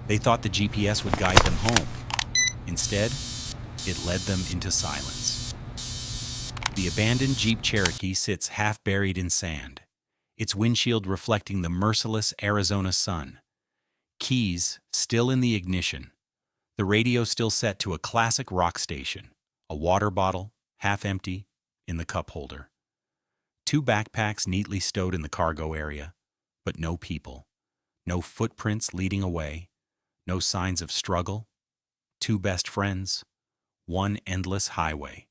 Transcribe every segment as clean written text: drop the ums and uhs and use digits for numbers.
They thought the GPS would guide them home. Instead, it led them into silence. The abandoned Jeep Cherokee sits half buried in sand, its windshield reflecting the merciless Arizona sun. Keys still in the ignition. The radio still set to a classic rock station. A water bottle, half empty, in the cup holder. 2 backpacks neatly stowed in the cargo area, but no people. No footprints leading away. No signs of struggle. 2 best friends. 1 endless highway.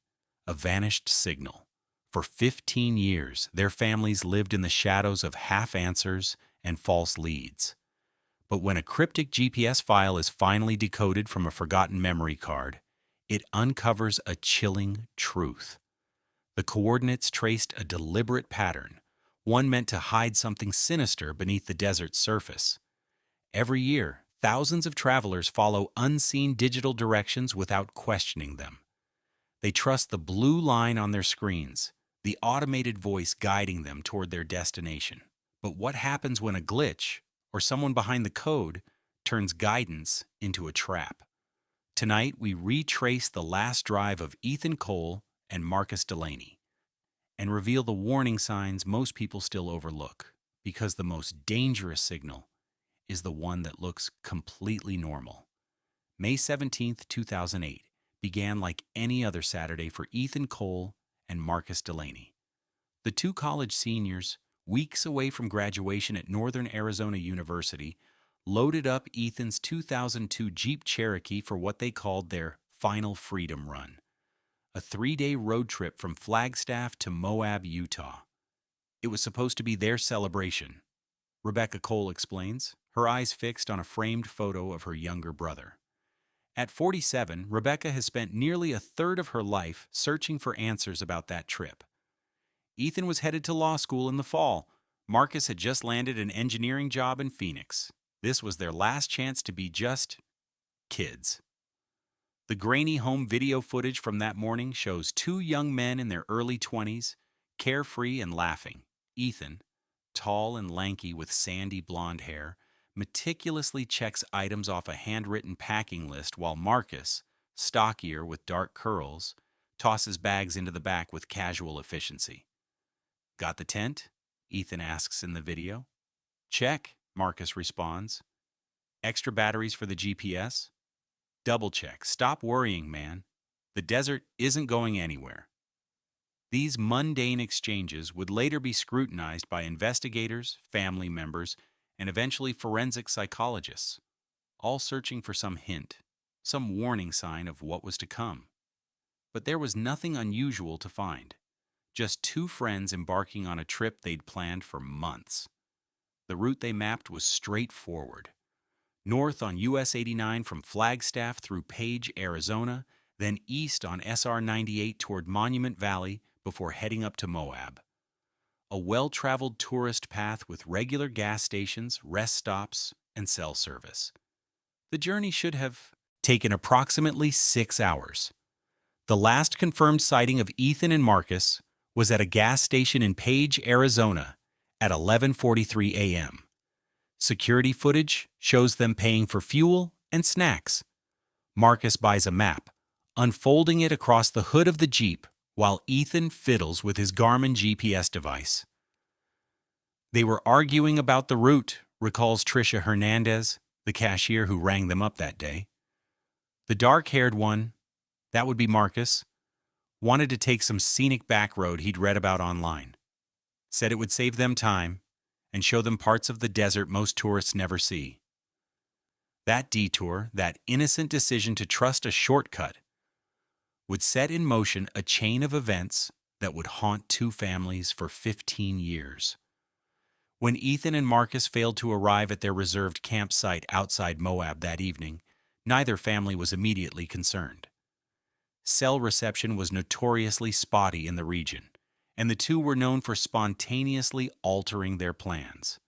A vanished signal. For 15 years, their families lived in the shadows of half-answers and false leads. But when a cryptic GPS file is finally decoded from a forgotten memory card, it uncovers a chilling truth. The coordinates traced a deliberate pattern, one meant to hide something sinister beneath the desert's surface. Every year, thousands of travelers follow unseen digital directions without questioning them. They trust the blue line on their screens, the automated voice guiding them toward their destination. But what happens when a glitch, or someone behind the code, turns guidance into a trap? Tonight, we retrace the last drive of Ethan Cole and Marcus Delaney and reveal the warning signs most people still overlook, because the most dangerous signal is the one that looks completely normal. May 17th, 2008 began like any other Saturday for Ethan Cole and Marcus Delaney. The 2 college seniors, weeks away from graduation at Northern Arizona University, loaded up Ethan's 2002 Jeep Cherokee for what they called their final freedom run, a 3-day road trip from Flagstaff to Moab, Utah. It was supposed to be their celebration. Rebecca Cole explains, her eyes fixed on a framed photo of her younger brother. At 47, Rebecca has spent nearly a third of her life searching for answers about that trip. Ethan was headed to law school in the fall. Marcus had just landed an engineering job in Phoenix. This was their last chance to be just kids. The grainy home video footage from that morning shows 2 young men in their early 20s, carefree and laughing. Ethan, tall and lanky with sandy blonde hair, meticulously checks items off a handwritten packing list, while Marcus, stockier with dark curls, tosses bags into the back with casual efficiency. "Got the tent?" Ethan asks in the video. "Check," Marcus responds. "Extra batteries for the GPS?" "Double check. Stop worrying, man. The desert isn't going anywhere." These mundane exchanges would later be scrutinized by investigators, family members, and eventually forensic psychologists, all searching for some hint, some warning sign of what was to come. But there was nothing unusual to find. Just 2 friends embarking on a trip they'd planned for months. The route they mapped was straightforward. North on US 89 from Flagstaff through Page, Arizona, then east on SR 98 toward Monument Valley before heading up to Moab. A well-traveled tourist path with regular gas stations, rest stops, and cell service. The journey should have taken approximately 6 hours. The last confirmed sighting of Ethan and Marcus was at a gas station in Page, Arizona at 11:43 a.m. Security footage shows them paying for fuel and snacks. Marcus buys a map, unfolding it across the hood of the Jeep while Ethan fiddles with his Garmin GPS device. "They were arguing about the route," recalls Tricia Hernandez, the cashier who rang them up that day. The dark-haired one, that would be Marcus, wanted to take some scenic back road he'd read about online. Said it would save them time and show them parts of the desert most tourists never see. That detour, that innocent decision to trust a shortcut, would set in motion a chain of events that would haunt 2 families for 15 years. When Ethan and Marcus failed to arrive at their reserved campsite outside Moab that evening, neither family was immediately concerned. Cell reception was notoriously spotty in the region, and the 2 were known for spontaneously altering their plans.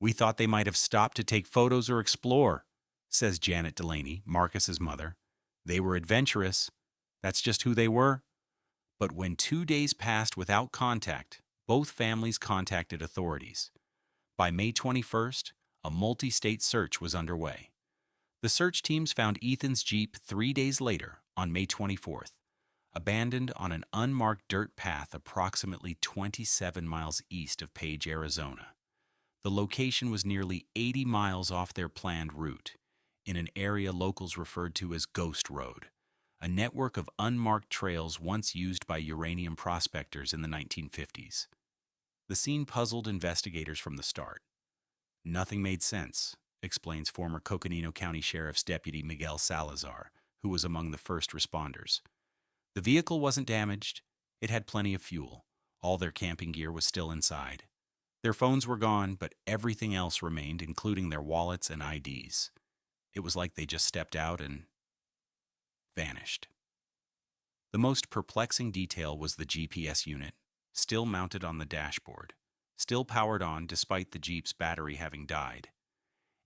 "We thought they might have stopped to take photos or explore," says Janet Delaney, Marcus's mother. "They were adventurous. That's just who they were." But when 2 days passed without contact, both families contacted authorities. By May 21st, a multi-state search was underway. The search teams found Ethan's Jeep 3 days later, on May 24th, abandoned on an unmarked dirt path approximately 27 miles east of Page, Arizona. The location was nearly 80 miles off their planned route, in an area locals referred to as Ghost Road, a network of unmarked trails once used by uranium prospectors in the 1950s. The scene puzzled investigators from the start. Nothing made sense, explains former Coconino County Sheriff's Deputy Miguel Salazar, who was among the first responders. The vehicle wasn't damaged. It had plenty of fuel. All their camping gear was still inside. Their phones were gone, but everything else remained, including their wallets and IDs. It was like they just stepped out and vanished. The most perplexing detail was the GPS unit, still mounted on the dashboard, still powered on despite the Jeep's battery having died.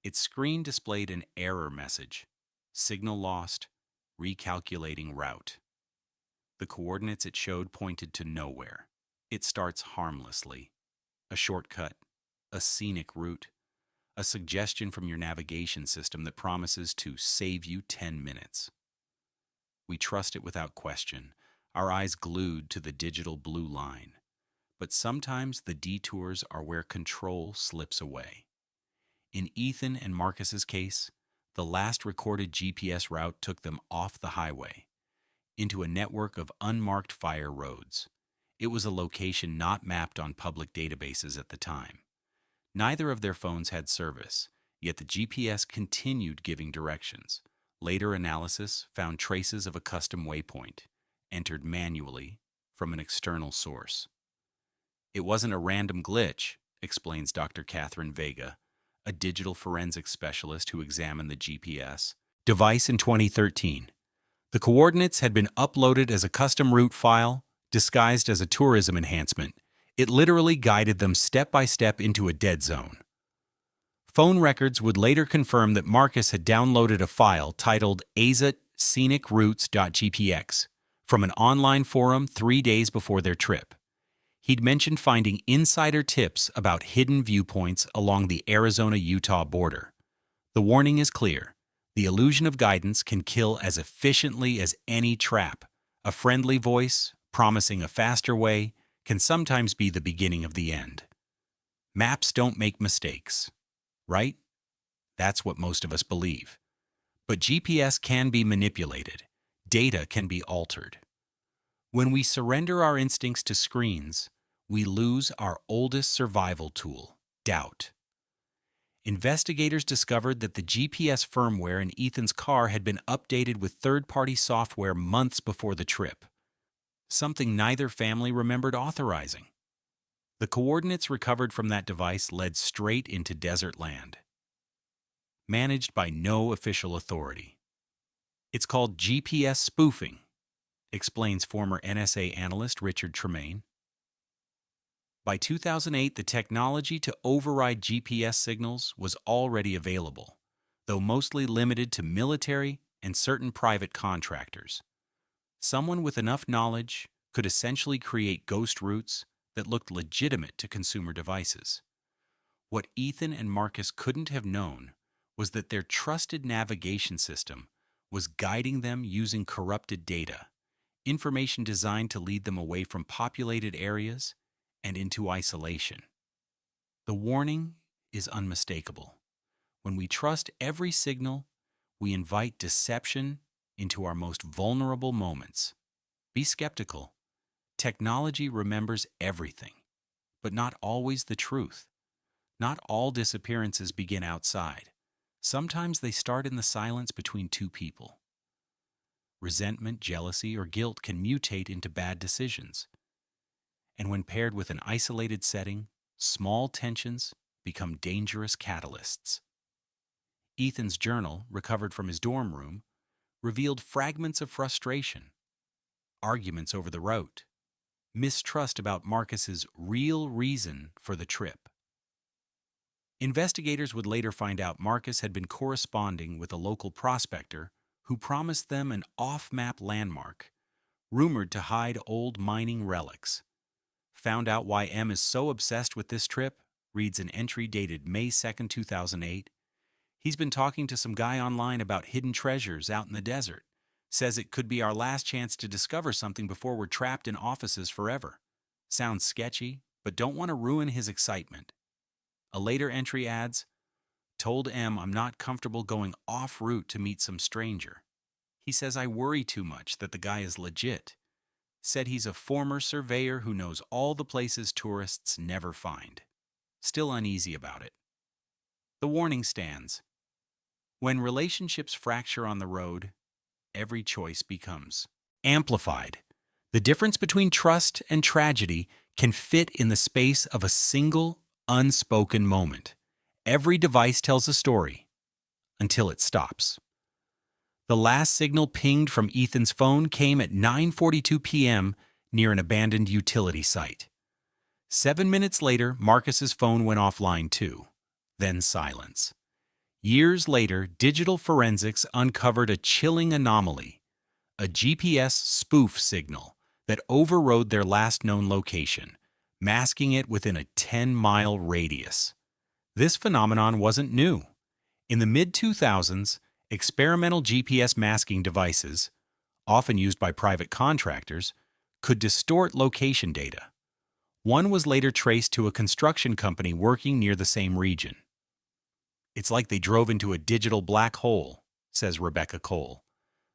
Its screen displayed an error message: signal lost, recalculating route. The coordinates it showed pointed to nowhere. It starts harmlessly. A shortcut, a scenic route, a suggestion from your navigation system that promises to save you 10 minutes. We trust it without question, our eyes glued to the digital blue line. But sometimes the detours are where control slips away. In Ethan and Marcus's case, the last recorded GPS route took them off the highway, into a network of unmarked fire roads. It was a location not mapped on public databases at the time. Neither of their phones had service, yet the GPS continued giving directions. Later analysis found traces of a custom waypoint, entered manually from an external source. It wasn't a random glitch, explains Dr. Catherine Vega, a digital forensics specialist who examined the GPS device in 2013. The coordinates had been uploaded as a custom route file, disguised as a tourism enhancement. It literally guided them step by step into a dead zone. Phone records would later confirm that Marcus had downloaded a file titled azscenicroutes.gpx from an online forum 3 days before their trip. He'd mentioned finding insider tips about hidden viewpoints along the Arizona-Utah border. The warning is clear. The illusion of guidance can kill as efficiently as any trap. A friendly voice, promising a faster way, can sometimes be the beginning of the end. Maps don't make mistakes, right? That's what most of us believe. But GPS can be manipulated. Data can be altered. When we surrender our instincts to screens, we lose our oldest survival tool, doubt. Investigators discovered that the GPS firmware in Ethan's car had been updated with third-party software months before the trip, something neither family remembered authorizing. The coordinates recovered from that device led straight into desert land, managed by no official authority. It's called GPS spoofing, explains former NSA analyst Richard Tremaine. By 2008, the technology to override GPS signals was already available, though mostly limited to military and certain private contractors. Someone with enough knowledge could essentially create ghost routes that looked legitimate to consumer devices. What Ethan and Marcus couldn't have known was that their trusted navigation system was guiding them using corrupted data, information designed to lead them away from populated areas and into isolation. The warning is unmistakable. When we trust every signal, we invite deception into our most vulnerable moments. Be skeptical. Technology remembers everything, but not always the truth. Not all disappearances begin outside. Sometimes they start in the silence between two people. Resentment, jealousy, or guilt can mutate into bad decisions. And when paired with an isolated setting, small tensions become dangerous catalysts. Ethan's journal, recovered from his dorm room, revealed fragments of frustration, arguments over the route, mistrust about Marcus's real reason for the trip. Investigators would later find out Marcus had been corresponding with a local prospector who promised them an off-map landmark, rumored to hide old mining relics. Found out why M is so obsessed with this trip, reads an entry dated May 2, 2008. He's been talking to some guy online about hidden treasures out in the desert. Says it could be our last chance to discover something before we're trapped in offices forever. Sounds sketchy, but don't want to ruin his excitement. A later entry adds, "Told M I'm not comfortable going off route to meet some stranger. He says I worry too much that the guy is legit. Said he's a former surveyor who knows all the places tourists never find. Still uneasy about it." The warning stands. When relationships fracture on the road, every choice becomes amplified. The difference between trust and tragedy can fit in the space of a single, unspoken moment. Every device tells a story until it stops. The last signal pinged from Ethan's phone came at 9:42 p.m. near an abandoned utility site. 7 minutes later, Marcus's phone went offline too. Then silence. Years later, digital forensics uncovered a chilling anomaly, a GPS spoof signal that overrode their last known location, masking it within a 10-mile radius. This phenomenon wasn't new. In the mid-2000s, experimental GPS masking devices, often used by private contractors, could distort location data. One was later traced to a construction company working near the same region. "It's like they drove into a digital black hole," says Rebecca Cole.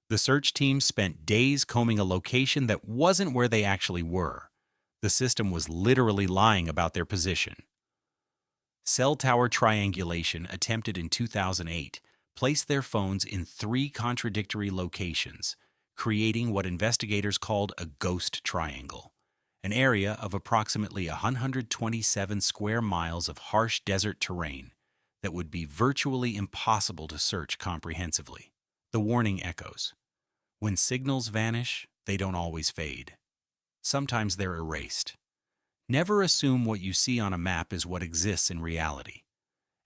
The search team spent days combing a location that wasn't where they actually were. The system was literally lying about their position. Cell tower triangulation, attempted in 2008, placed their phones in 3 contradictory locations, creating what investigators called a ghost triangle, an area of approximately 127 square miles of harsh desert terrain that would be virtually impossible to search comprehensively. The warning echoes. When signals vanish, they don't always fade. Sometimes they're erased. Never assume what you see on a map is what exists in reality.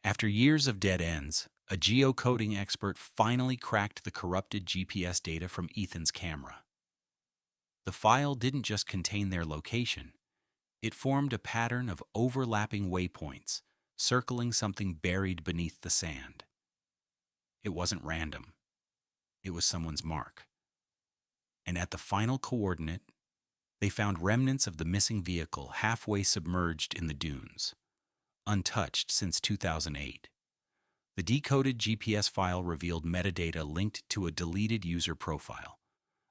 After years of dead ends, a geocoding expert finally cracked the corrupted GPS data from Ethan's camera. The file didn't just contain their location. It formed a pattern of overlapping waypoints, circling something buried beneath the sand. It wasn't random. It was someone's mark. And at the final coordinate, they found remnants of the missing vehicle halfway submerged in the dunes, untouched since 2008. The decoded GPS file revealed metadata linked to a deleted user profile,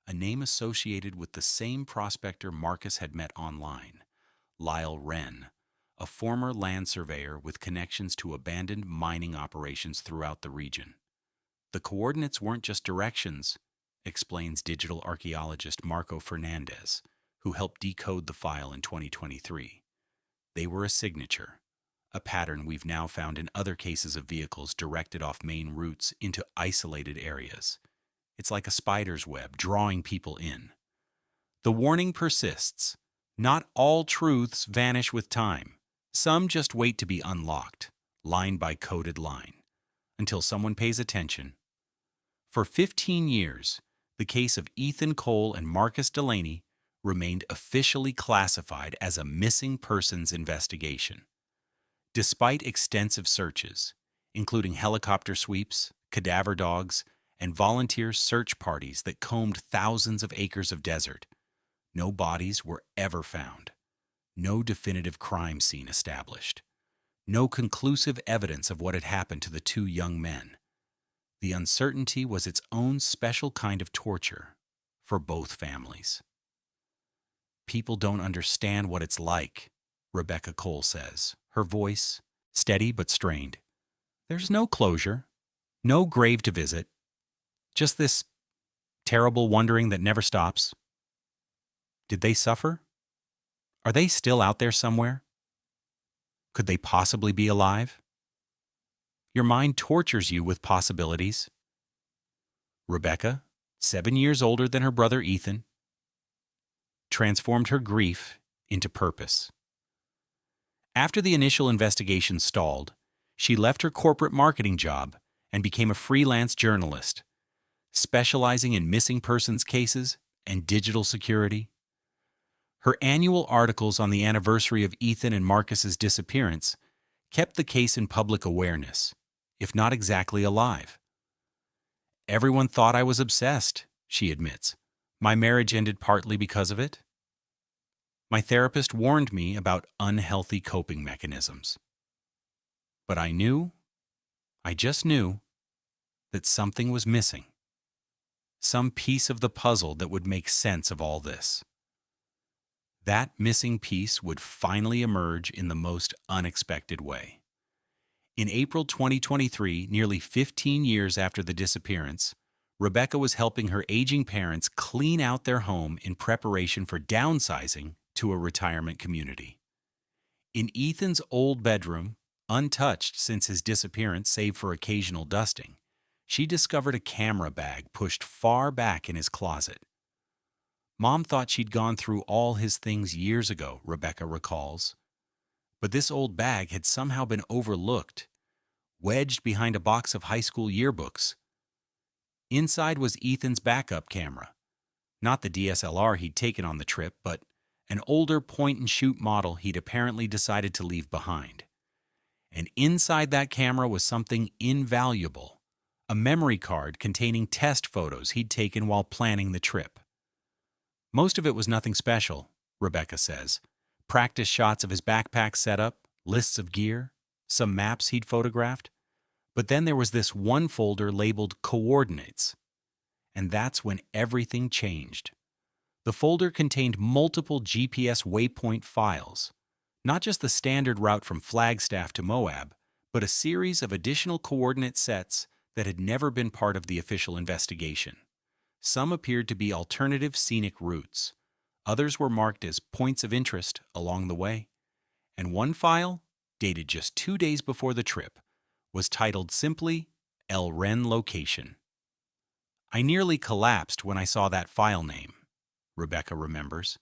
a name associated with the same prospector Marcus had met online, Lyle Wren, a former land surveyor with connections to abandoned mining operations throughout the region. The coordinates weren't just directions, explains digital archaeologist Marco Fernandez, who helped decode the file in 2023. They were a signature, a pattern we've now found in other cases of vehicles directed off main routes into isolated areas. It's like a spider's web drawing people in. The warning persists. Not all truths vanish with time. Some just wait to be unlocked, line by coded line, until someone pays attention. For 15 years, the case of Ethan Cole and Marcus Delaney remained officially classified as a missing persons investigation. Despite extensive searches, including helicopter sweeps, cadaver dogs, and volunteer search parties that combed thousands of acres of desert, no bodies were ever found. No definitive crime scene established. No conclusive evidence of what had happened to the 2 young men. The uncertainty was its own special kind of torture for both families. "People don't understand what it's like," Rebecca Cole says, her voice steady but strained. "There's no closure, no grave to visit, just this terrible wondering that never stops. Did they suffer? Are they still out there somewhere? Could they possibly be alive?" Your mind tortures you with possibilities. Rebecca, 7 years older than her brother Ethan, transformed her grief into purpose. After the initial investigation stalled, she left her corporate marketing job and became a freelance journalist, specializing in missing persons cases and digital security. Her annual articles on the anniversary of Ethan and Marcus's disappearance kept the case in public awareness, if not exactly alive. Everyone thought I was obsessed, she admits. My marriage ended partly because of it. My therapist warned me about unhealthy coping mechanisms. But I just knew, that something was missing. Some piece of the puzzle that would make sense of all this. That missing piece would finally emerge in the most unexpected way. In April 2023, nearly 15 years after the disappearance, Rebecca was helping her aging parents clean out their home in preparation for downsizing to a retirement community. In Ethan's old bedroom, untouched since his disappearance save for occasional dusting, she discovered a camera bag pushed far back in his closet. Mom thought she'd gone through all his things years ago, Rebecca recalls. But this old bag had somehow been overlooked, wedged behind a box of high school yearbooks. Inside was Ethan's backup camera, not the DSLR he'd taken on the trip, but an older point-and-shoot model he'd apparently decided to leave behind. And inside that camera was something invaluable, a memory card containing test photos he'd taken while planning the trip. Most of it was nothing special, Rebecca says. Practice shots of his backpack setup, lists of gear, some maps he'd photographed. But then there was this one folder labeled Coordinates. And that's when everything changed. The folder contained multiple GPS waypoint files, not just the standard route from Flagstaff to Moab, but a series of additional coordinate sets that had never been part of the official investigation. Some appeared to be alternative scenic routes. Others were marked as points of interest along the way. And one file, dated just 2 days before the trip, was titled simply El Ren Location. I nearly collapsed when I saw that file name, Rebecca remembers.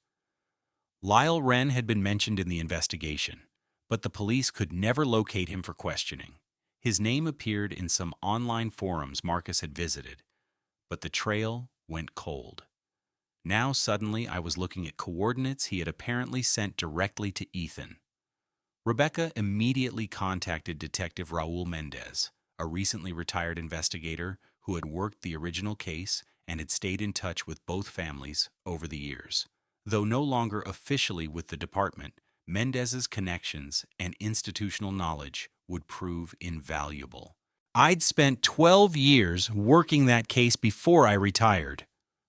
Lyle Wren had been mentioned in the investigation, but the police could never locate him for questioning. His name appeared in some online forums Marcus had visited, but the trail went cold. Now suddenly I was looking at coordinates he had apparently sent directly to Ethan. Rebecca immediately contacted Detective Raul Mendez, a recently retired investigator who had worked the original case and had stayed in touch with both families over the years. Though no longer officially with the department, Mendez's connections and institutional knowledge would prove invaluable. I'd spent 12 years working that case before I retired,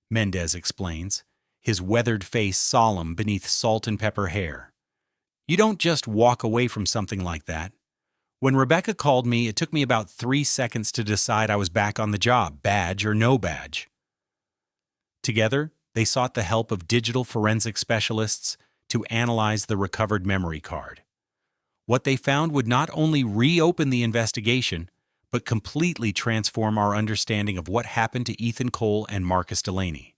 Mendez explains, his weathered face solemn beneath salt and pepper hair. You don't just walk away from something like that. When Rebecca called me, it took me about 3 seconds to decide I was back on the job, badge or no badge. Together, they sought the help of digital forensic specialists to analyze the recovered memory card. What they found would not only reopen the investigation, but completely transform our understanding of what happened to Ethan Cole and Marcus Delaney.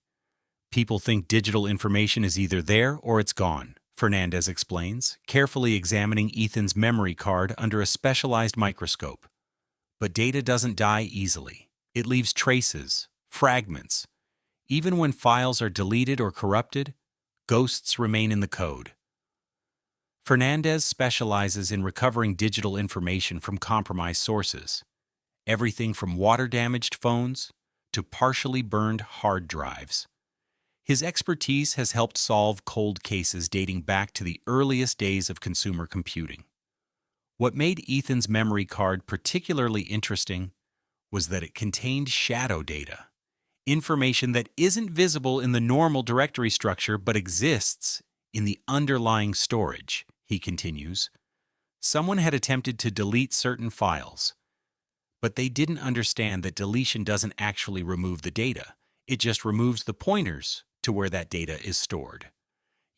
People think digital information is either there or it's gone, Fernandez explains, carefully examining Ethan's memory card under a specialized microscope. But data doesn't die easily. It leaves traces, fragments. Even when files are deleted or corrupted, ghosts remain in the code. Fernandez specializes in recovering digital information from compromised sources. Everything from water-damaged phones to partially burned hard drives. His expertise has helped solve cold cases dating back to the earliest days of consumer computing. What made Ethan's memory card particularly interesting was that it contained shadow data, information that isn't visible in the normal directory structure but exists in the underlying storage, he continues. Someone had attempted to delete certain files, but they didn't understand that deletion doesn't actually remove the data. It just removes the pointers to where that data is stored.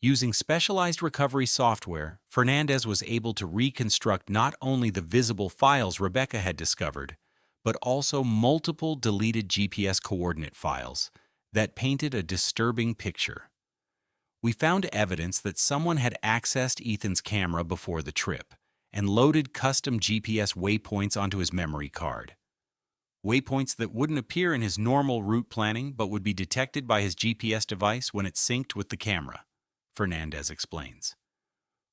Using specialized recovery software, Fernandez was able to reconstruct not only the visible files Rebecca had discovered, but also multiple deleted GPS coordinate files that painted a disturbing picture. We found evidence that someone had accessed Ethan's camera before the trip and loaded custom GPS waypoints onto his memory card. Waypoints that wouldn't appear in his normal route planning but would be detected by his GPS device when it synced with the camera, Fernandez explains.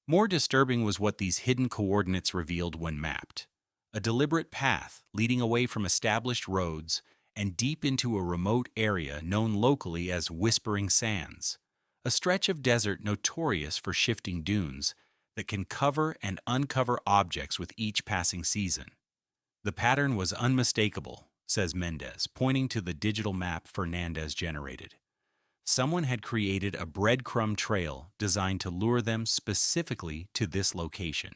More disturbing was what these hidden coordinates revealed when mapped. a deliberate path leading away from established roads and deep into a remote area known locally as Whispering Sands, a stretch of desert notorious for shifting dunes that can cover and uncover objects with each passing season. The pattern was unmistakable, says Mendez, pointing to the digital map Fernandez generated. Someone had created a breadcrumb trail designed to lure them specifically to this location,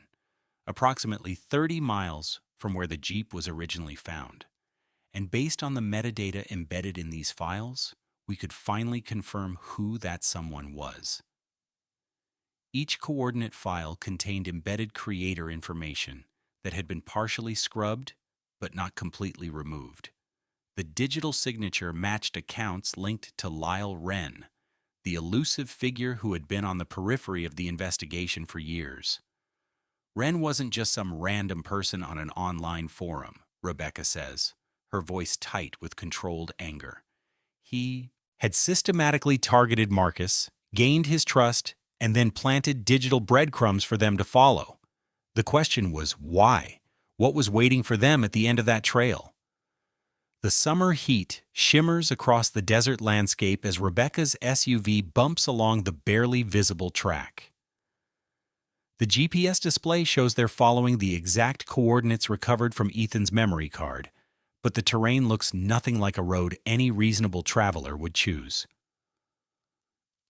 approximately 30 miles from where the Jeep was originally found. And based on the metadata embedded in these files, we could finally confirm who that someone was. Each coordinate file contained embedded creator information that had been partially scrubbed but not completely removed. The digital signature matched accounts linked to Lyle Wren, the elusive figure who had been on the periphery of the investigation for years. Wren wasn't just some random person on an online forum, Rebecca says, her voice tight with controlled anger. He had systematically targeted Marcus, gained his trust, and then planted digital breadcrumbs for them to follow. The question was why? What was waiting for them at the end of that trail? The summer heat shimmers across the desert landscape as Rebecca's SUV bumps along the barely visible track. The GPS display shows they're following the exact coordinates recovered from Ethan's memory card, but the terrain looks nothing like a road any reasonable traveler would choose.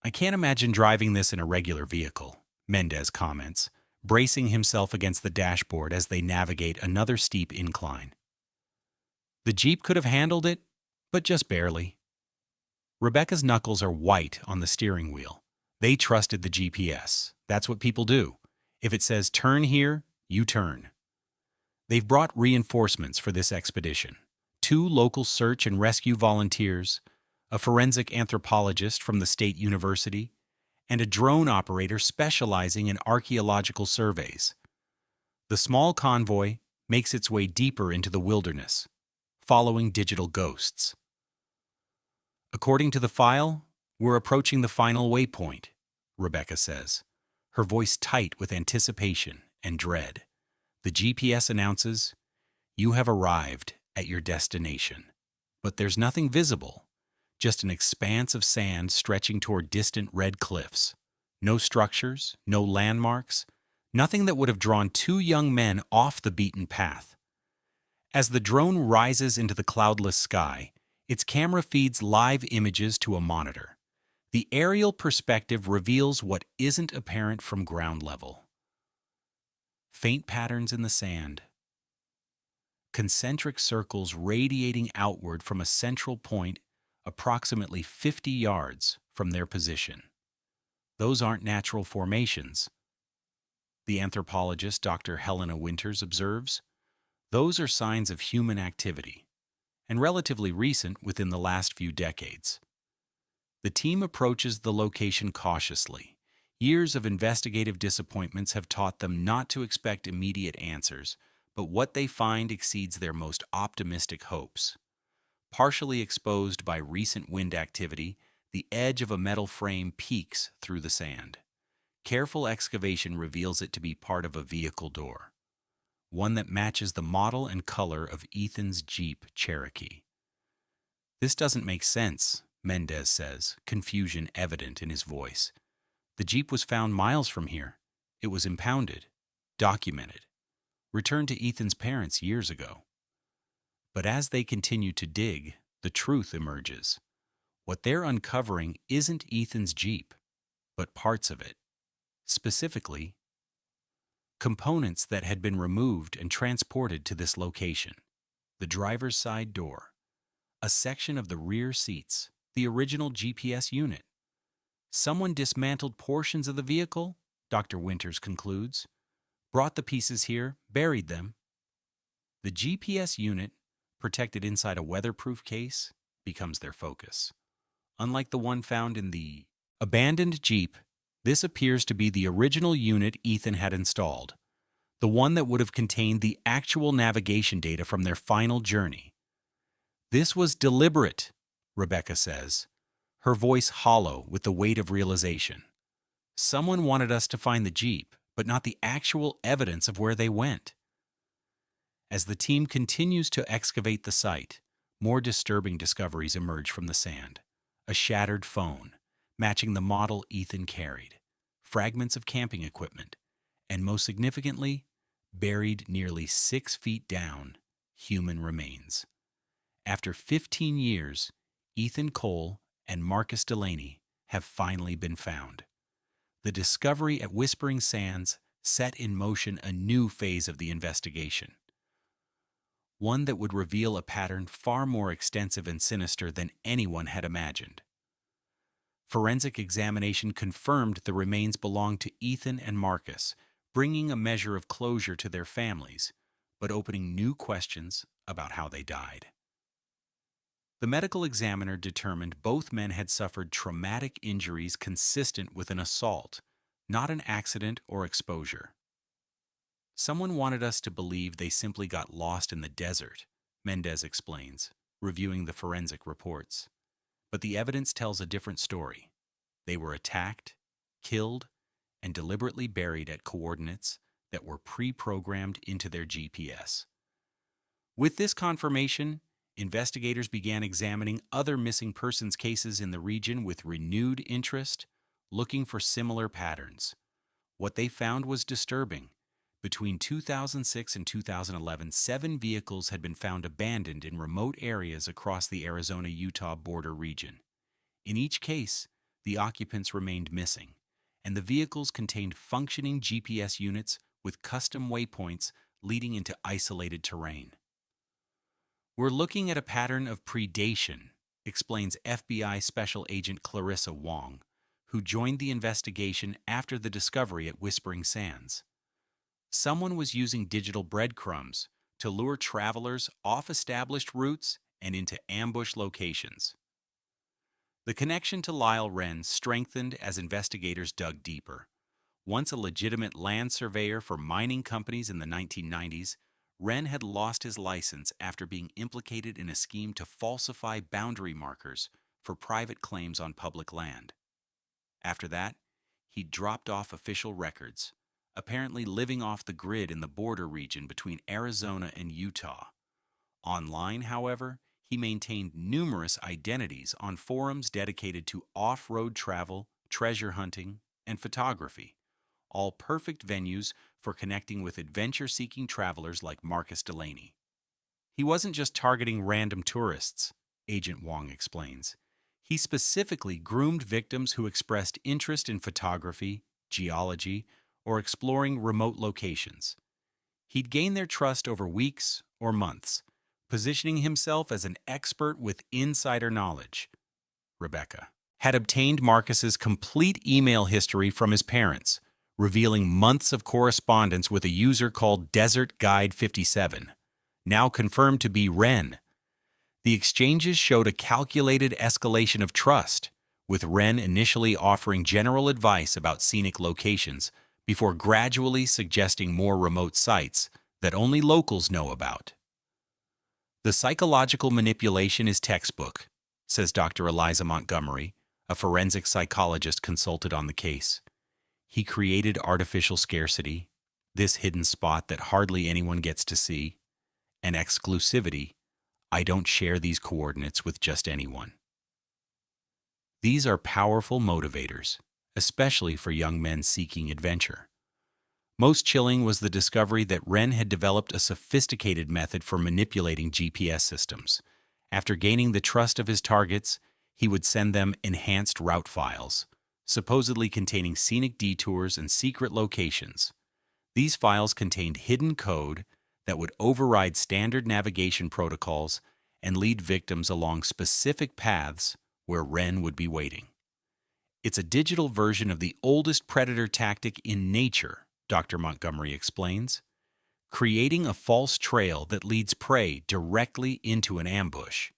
I can't imagine driving this in a regular vehicle, Mendez comments, bracing himself against the dashboard as they navigate another steep incline. The Jeep could have handled it, but just barely. Rebecca's knuckles are white on the steering wheel. They trusted the GPS. That's what people do. If it says turn here, you turn. They've brought reinforcements for this expedition. 2 local search and rescue volunteers, a forensic anthropologist from the state university, and a drone operator specializing in archaeological surveys. The small convoy makes its way deeper into the wilderness, following digital ghosts. According to the file, we're approaching the final waypoint, Rebecca says, her voice tight with anticipation and dread. The GPS announces, "You have arrived at your destination." But there's nothing visible, just an expanse of sand stretching toward distant red cliffs. No structures, no landmarks, nothing that would have drawn 2 young men off the beaten path. As the drone rises into the cloudless sky, its camera feeds live images to a monitor. The aerial perspective reveals what isn't apparent from ground level. Faint patterns in the sand. Concentric circles radiating outward from a central point approximately 50 yards from their position. Those aren't natural formations, the anthropologist Dr. Helena Winters observes. Those are signs of human activity, and relatively recent within the last few decades. The team approaches the location cautiously. Years of investigative disappointments have taught them not to expect immediate answers, but what they find exceeds their most optimistic hopes. Partially exposed by recent wind activity, the edge of a metal frame peeks through the sand. Careful excavation reveals it to be part of a vehicle door, one that matches the model and color of Ethan's Jeep Cherokee. "This doesn't make sense," Mendez says, confusion evident in his voice. "The Jeep was found miles from here. It was impounded, documented, returned to Ethan's parents years ago." But as they continue to dig, the truth emerges. What they're uncovering isn't Ethan's Jeep, but parts of it. Specifically, components that had been removed and transported to this location. The driver's side door, a section of the rear seats, the original GPS unit. Someone dismantled portions of the vehicle, Dr. Winters concludes, brought the pieces here, buried them. The GPS unit, protected inside a weatherproof case, becomes their focus. Unlike the one found in the abandoned Jeep, this appears to be the original unit Ethan had installed, the one that would have contained the actual navigation data from their final journey. "This was deliberate," Rebecca says, her voice hollow with the weight of realization. "Someone wanted us to find the Jeep, but not the actual evidence of where they went." As the team continues to excavate the site, more disturbing discoveries emerge from the sand. A shattered phone, matching the model Ethan carried, fragments of camping equipment, and most significantly, buried nearly 6 feet down, human remains. After 15 years, Ethan Cole and Marcus Delaney have finally been found. The discovery at Whispering Sands set in motion a new phase of the investigation, one that would reveal a pattern far more extensive and sinister than anyone had imagined. Forensic examination confirmed the remains belonged to Ethan and Marcus, bringing a measure of closure to their families, but opening new questions about how they died. The medical examiner determined both men had suffered traumatic injuries consistent with an assault, not an accident or exposure. Someone wanted us to believe they simply got lost in the desert, Mendez explains, reviewing the forensic reports. But the evidence tells a different story. They were attacked, killed, and deliberately buried at coordinates that were pre-programmed into their GPS. With this confirmation, investigators began examining other missing persons cases in the region with renewed interest, looking for similar patterns. What they found was disturbing. Between 2006 and 2011, 7 vehicles had been found abandoned in remote areas across the Arizona-Utah border region. In each case, the occupants remained missing, and the vehicles contained functioning GPS units with custom waypoints leading into isolated terrain. "We're looking at a pattern of predation," explains FBI Special Agent Clarissa Wong, who joined the investigation after the discovery at Whispering Sands. Someone was using digital breadcrumbs to lure travelers off established routes and into ambush locations. The connection to Lyle Wren strengthened as investigators dug deeper. Once a legitimate land surveyor for mining companies in the 1990s, Wren had lost his license after being implicated in a scheme to falsify boundary markers for private claims on public land. After that, he dropped off official records, apparently living off the grid in the border region between Arizona and Utah. Online, however, he maintained numerous identities on forums dedicated to off-road travel, treasure hunting, and photography, all perfect venues for connecting with adventure-seeking travelers like Marcus Delaney. He wasn't just targeting random tourists, Agent Wong explains. He specifically groomed victims who expressed interest in photography, geology, or exploring remote locations. He'd gain their trust over weeks or months, positioning himself as an expert with insider knowledge. Rebecca had obtained Marcus's complete email history from his parents, revealing months of correspondence with a user called Desert Guide 57, now confirmed to be Wren. The exchanges showed a calculated escalation of trust, with Wren initially offering general advice about scenic locations before gradually suggesting more remote sites that only locals know about. "The psychological manipulation is textbook," says Dr. Eliza Montgomery, a forensic psychologist consulted on the case. "He created artificial scarcity, this hidden spot that hardly anyone gets to see, and exclusivity. I don't share these coordinates with just anyone." These are powerful motivators, especially for young men seeking adventure. Most chilling was the discovery that Wren had developed a sophisticated method for manipulating GPS systems. After gaining the trust of his targets, he would send them enhanced route files, supposedly containing scenic detours and secret locations. These files contained hidden code that would override standard navigation protocols and lead victims along specific paths where Wren would be waiting. "It's a digital version of the oldest predator tactic in nature," Dr. Montgomery explains, "creating a false trail that leads prey directly into an ambush."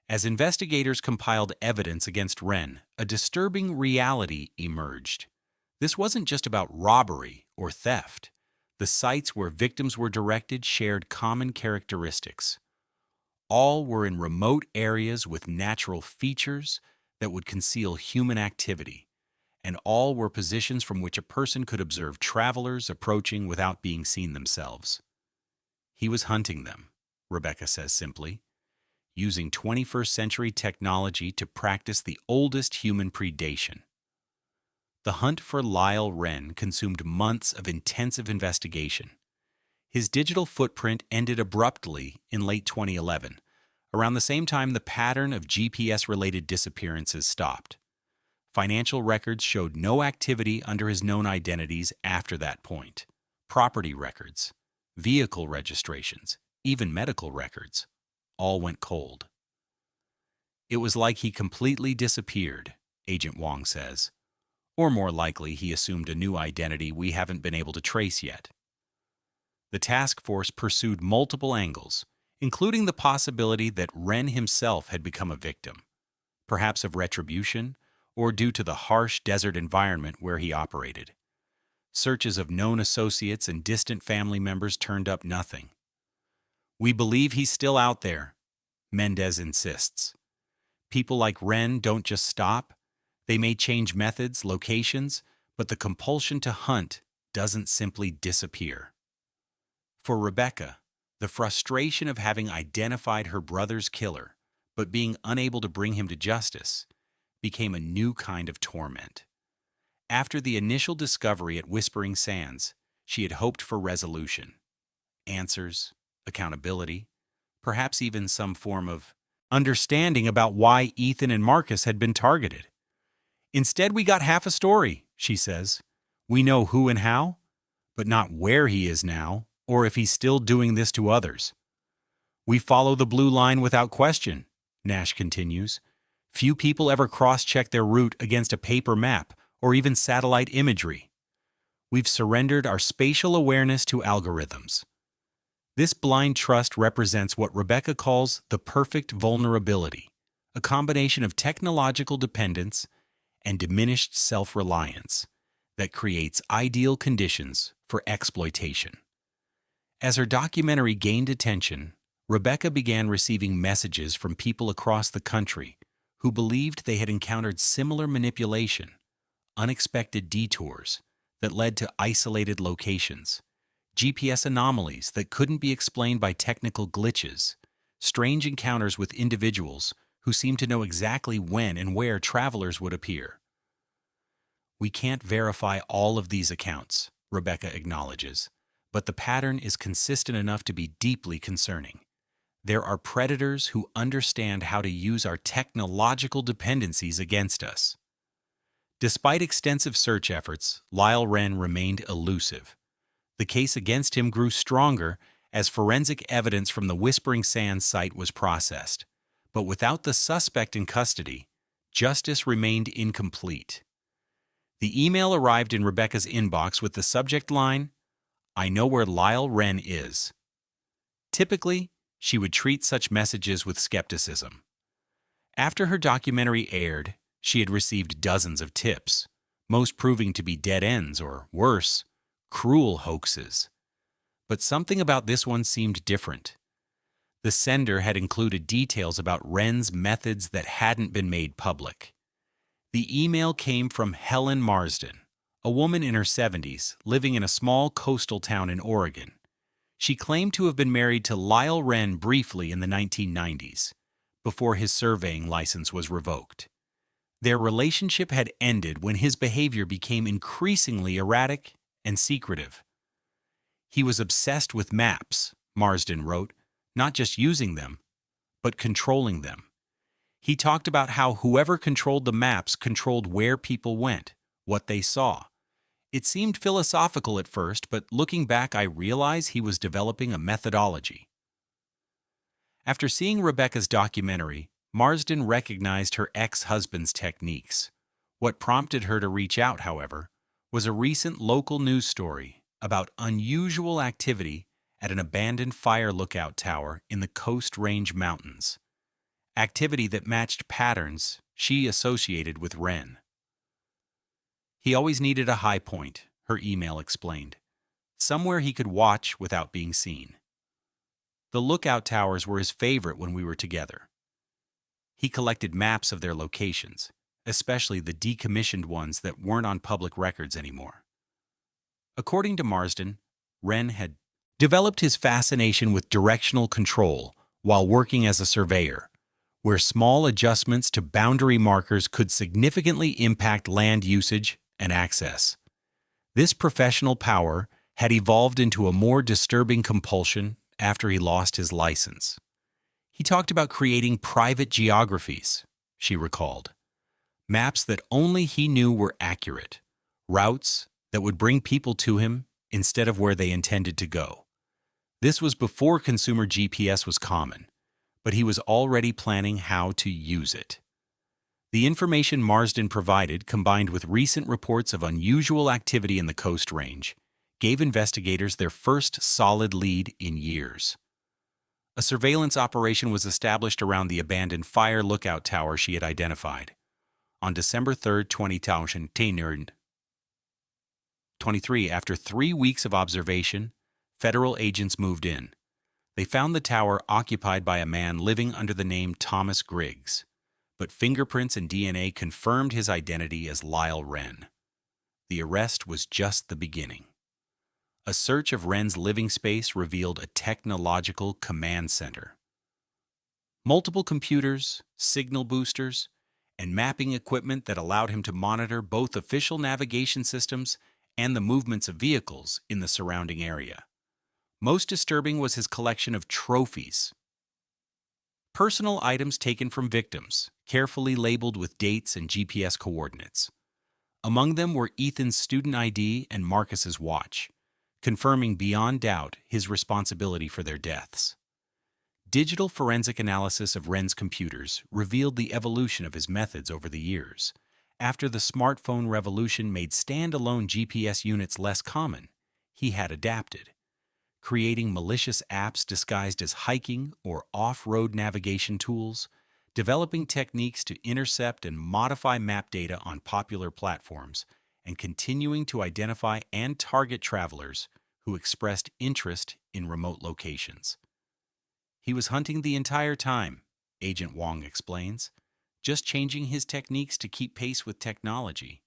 As investigators compiled evidence against Wren, a disturbing reality emerged. This wasn't just about robbery or theft. The sites where victims were directed shared common characteristics. All were in remote areas with natural features that would conceal human activity, and all were positions from which a person could observe travelers approaching without being seen themselves. He was hunting them, Rebecca says simply, using 21st century technology to practice the oldest human predation. The hunt for Lyle Wren consumed months of intensive investigation. His digital footprint ended abruptly in late 2011, around the same time the pattern of GPS-related disappearances stopped. Financial records showed no activity under his known identities after that point. Property records, vehicle registrations, even medical records, all went cold. It was like he completely disappeared, Agent Wong says. Or more likely, he assumed a new identity we haven't been able to trace yet. The task force pursued multiple angles, including the possibility that Wren himself had become a victim, perhaps of retribution or due to the harsh desert environment where he operated. Searches of known associates and distant family members turned up nothing. We believe he's still out there, Mendez insists. People like Wren don't just stop. They may change methods, locations, but the compulsion to hunt doesn't simply disappear. For Rebecca, the frustration of having identified her brother's killer, but being unable to bring him to justice, became a new kind of torment. After the initial discovery at Whispering Sands, she had hoped for resolution. Answers, accountability, perhaps even some form of understanding about why Ethan and Marcus had been targeted. Instead, we got half a story, she says. We know who and how, but not where he is now, or if he's still doing this to others. We follow the blue line without question, Nash continues. Few people ever cross-check their route against a paper map or even satellite imagery. We've surrendered our spatial awareness to algorithms. This blind trust represents what Rebecca calls the perfect vulnerability, a combination of technological dependence and diminished self-reliance that creates ideal conditions for exploitation. As her documentary gained attention, Rebecca began receiving messages from people across the country who believed they had encountered similar manipulation, unexpected detours that led to isolated locations, GPS anomalies that couldn't be explained by technical glitches, strange encounters with individuals who seemed to know exactly when and where travelers would appear. We can't verify all of these accounts, Rebecca acknowledges, but the pattern is consistent enough to be deeply concerning. There are predators who understand how to use our technological dependencies against us. Despite extensive search efforts, Lyle Wren remained elusive. The case against him grew stronger as forensic evidence from the Whispering Sands site was processed. But without the suspect in custody, justice remained incomplete. The email arrived in Rebecca's inbox with the subject line, "I know where Lyle Wren is." Typically, she would treat such messages with skepticism. After her documentary aired, she had received dozens of tips, most proving to be dead ends or, worse, cruel hoaxes. But something about this one seemed different. The sender had included details about Wren's methods that hadn't been made public. The email came from Helen Marsden, a woman in her 70s living in a small coastal town in Oregon. She claimed to have been married to Lyle Wren briefly in the 1990s, before his surveying license was revoked. Their relationship had ended when his behavior became increasingly erratic and secretive. He was obsessed with maps, Marsden wrote, not just using them, but controlling them. He talked about how whoever controlled the maps controlled where people went, what they saw. It seemed philosophical at first, but looking back, I realize he was developing a methodology. After seeing Rebecca's documentary, Marsden recognized her ex-husband's techniques. What prompted her to reach out, however, was a recent local news story about unusual activity at an abandoned fire lookout tower in the Coast Range Mountains. Activity that matched patterns she associated with Wren. He always needed a high point, her email explained, somewhere he could watch without being seen. The lookout towers were his favorite when we were together. He collected maps of their locations, especially the decommissioned ones that weren't on public records anymore. According to Marsden, Wren had developed his fascination with directional control while working as a surveyor, where small adjustments to boundary markers could significantly impact land usage and access. This professional power had evolved into a more disturbing compulsion after he lost his license. He talked about creating private geographies, she recalled, maps that only he knew were accurate, routes that would bring people to him instead of where they intended to go. This was before consumer GPS was common, but he was already planning how to use it. The information Marsden provided, combined with recent reports of unusual activity in the Coast Range, gave investigators their first solid lead in years. A surveillance operation was established around the abandoned fire lookout tower she had identified. On December 3, 2023, after 3 weeks of observation, federal agents moved in. They found the tower occupied by a man living under the name Thomas Griggs, but fingerprints and DNA confirmed his identity as Lyle Wren. The arrest was just the beginning. A search of Wren's living space revealed a technological command center. Multiple computers, signal boosters, and mapping equipment that allowed him to monitor both official navigation systems and the movements of vehicles in the surrounding area. Most disturbing was his collection of trophies. Personal items taken from victims, carefully labeled with dates and GPS coordinates. Among them were Ethan's student ID and Marcus's watch, confirming beyond doubt his responsibility for their deaths. Digital forensic analysis of Wren's computers revealed the evolution of his methods over the years. After the smartphone revolution made standalone GPS units less common, he had adapted, creating malicious apps disguised as hiking or off-road navigation tools, developing techniques to intercept and modify map data on popular platforms, and continuing to identify and target travelers who expressed interest in remote locations. He was hunting the entire time, Agent Wong explains, just changing his techniques to keep pace with technology.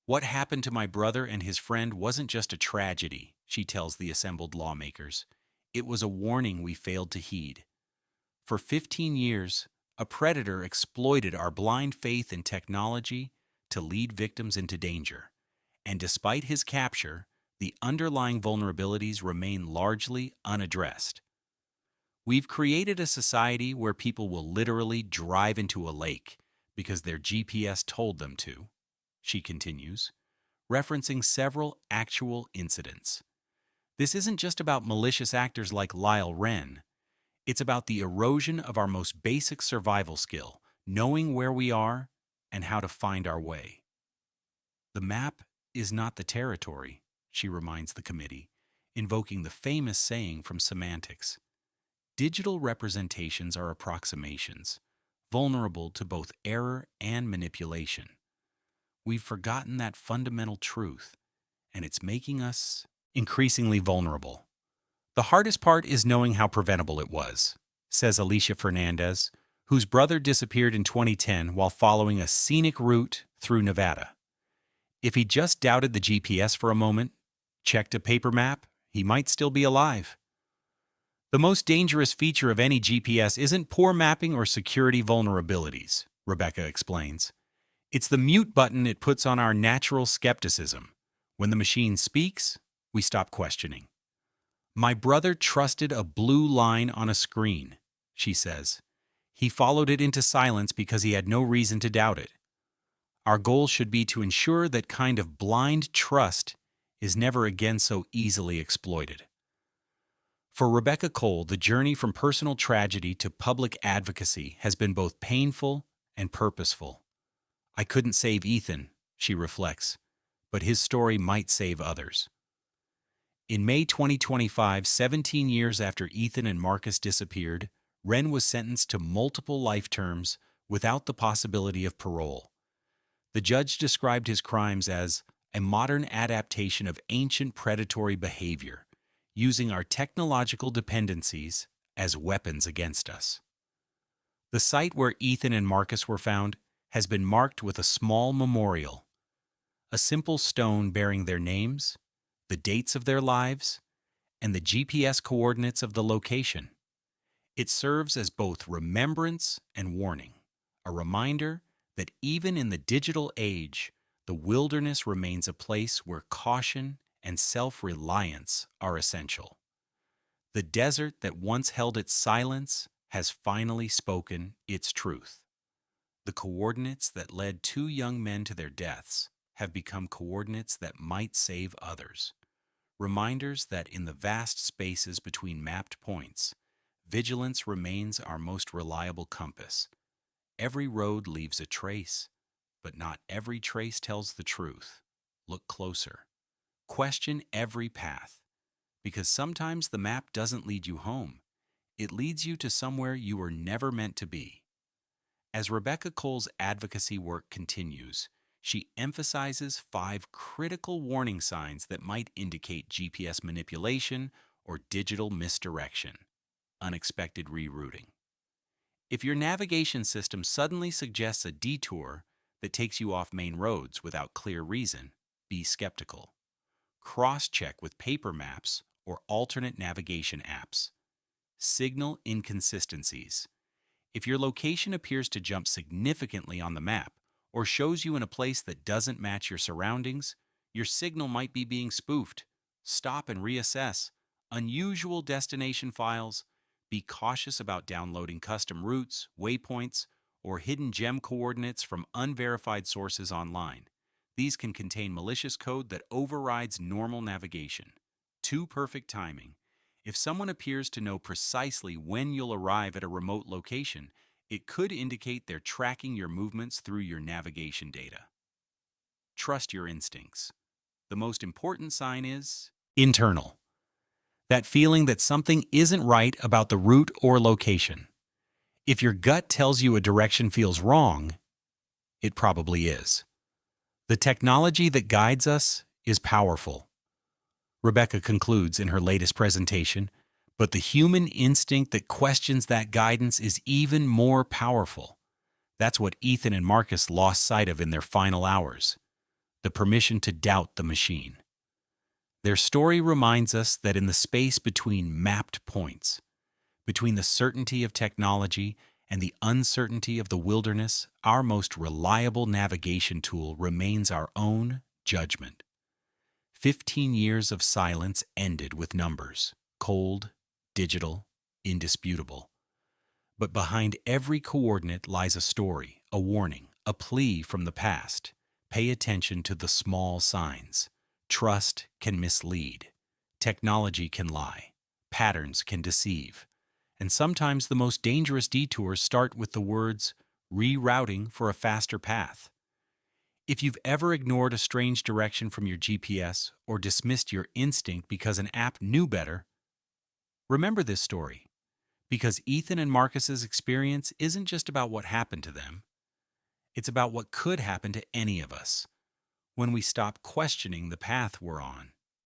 What happened to my brother and his friend wasn't just a tragedy, she tells the assembled lawmakers. It was a warning we failed to heed. For 15 years, a predator exploited our blind faith in technology to lead victims into danger. And despite his capture, the underlying vulnerabilities remain largely unaddressed. We've created a society where people will literally drive into a lake because their GPS told them to, she continues, referencing several actual incidents. This isn't just about malicious actors like Lyle Wren. It's about the erosion of our most basic survival skill, knowing where we are and how to find our way. The map is not the territory, she reminds the committee, invoking the famous saying from semantics. Digital representations are approximations, vulnerable to both error and manipulation. We've forgotten that fundamental truth, and it's making us increasingly vulnerable. The hardest part is knowing how preventable it was, says Alicia Fernandez, whose brother disappeared in 2010 while following a scenic route through Nevada. If he just doubted the GPS for a moment, checked a paper map, he might still be alive. The most dangerous feature of any GPS isn't poor mapping or security vulnerabilities, Rebecca explains. It's the mute button it puts on our natural skepticism. When the machine speaks, we stop questioning. My brother trusted a blue line on a screen, she says. He followed it into silence because he had no reason to doubt it. Our goal should be to ensure that kind of blind trust is never again so easily exploited. For Rebecca Cole, the journey from personal tragedy to public advocacy has been both painful and purposeful. I couldn't save Ethan, she reflects, but his story might save others. In May 2025, 17 years after Ethan and Marcus disappeared, Wren was sentenced to multiple life terms without the possibility of parole. The judge described his crimes as a modern adaptation of ancient predatory behavior, using our technological dependencies as weapons against us. The site where Ethan and Marcus were found has been marked with a small memorial, a simple stone bearing their names, the dates of their lives, and the GPS coordinates of the location. It serves as both remembrance and warning, a reminder that even in the digital age, the wilderness remains a place where caution and self-reliance are essential. The desert that once held its silence has finally spoken its truth. The coordinates that led two young men to their deaths have become coordinates that might save others. Reminders that in the vast spaces between mapped points, vigilance remains our most reliable compass. Every road leaves a trace, but not every trace tells the truth. Look closer. Question every path, because sometimes the map doesn't lead you home. It leads you to somewhere you were never meant to be. As Rebecca Cole's advocacy work continues, she emphasizes 5 critical warning signs that might indicate GPS manipulation or digital misdirection. Unexpected rerouting. If your navigation system suddenly suggests a detour that takes you off main roads without clear reason, be skeptical. Cross-check with paper maps or alternate navigation apps. Signal inconsistencies. If your location appears to jump significantly on the map or shows you in a place that doesn't match your surroundings, your signal might be being spoofed. Stop and reassess. Unusual destination files. Be cautious about downloading custom routes, waypoints, or hidden gem coordinates from unverified sources online. These can contain malicious code that overrides normal navigation. Too perfect timing. If someone appears to know precisely when you'll arrive at a remote location, it could indicate they're tracking your movements through your navigation data. Trust your instincts. The most important sign is internal. That feeling that something isn't right about the route or location. If your gut tells you a direction feels wrong, it probably is. The technology that guides us is powerful. Rebecca concludes in her latest presentation, but the human instinct that questions that guidance is even more powerful. That's what Ethan and Marcus lost sight of in their final hours, the permission to doubt the machine. Their story reminds us that in the space between mapped points, between the certainty of technology and the uncertainty of the wilderness, our most reliable navigation tool remains our own judgment. 15 years of silence ended with numbers, cold, digital, indisputable. But behind every coordinate lies a story, a warning, a plea from the past. Pay attention to the small signs. Trust can mislead. Technology can lie. Patterns can deceive. And sometimes the most dangerous detours start with the words, rerouting for a faster path. If you've ever ignored a strange direction from your GPS or dismissed your instinct because an app knew better, remember this story, because Ethan and Marcus's experience isn't just about what happened to them. It's about what could happen to any of us when we stop questioning the path we're on.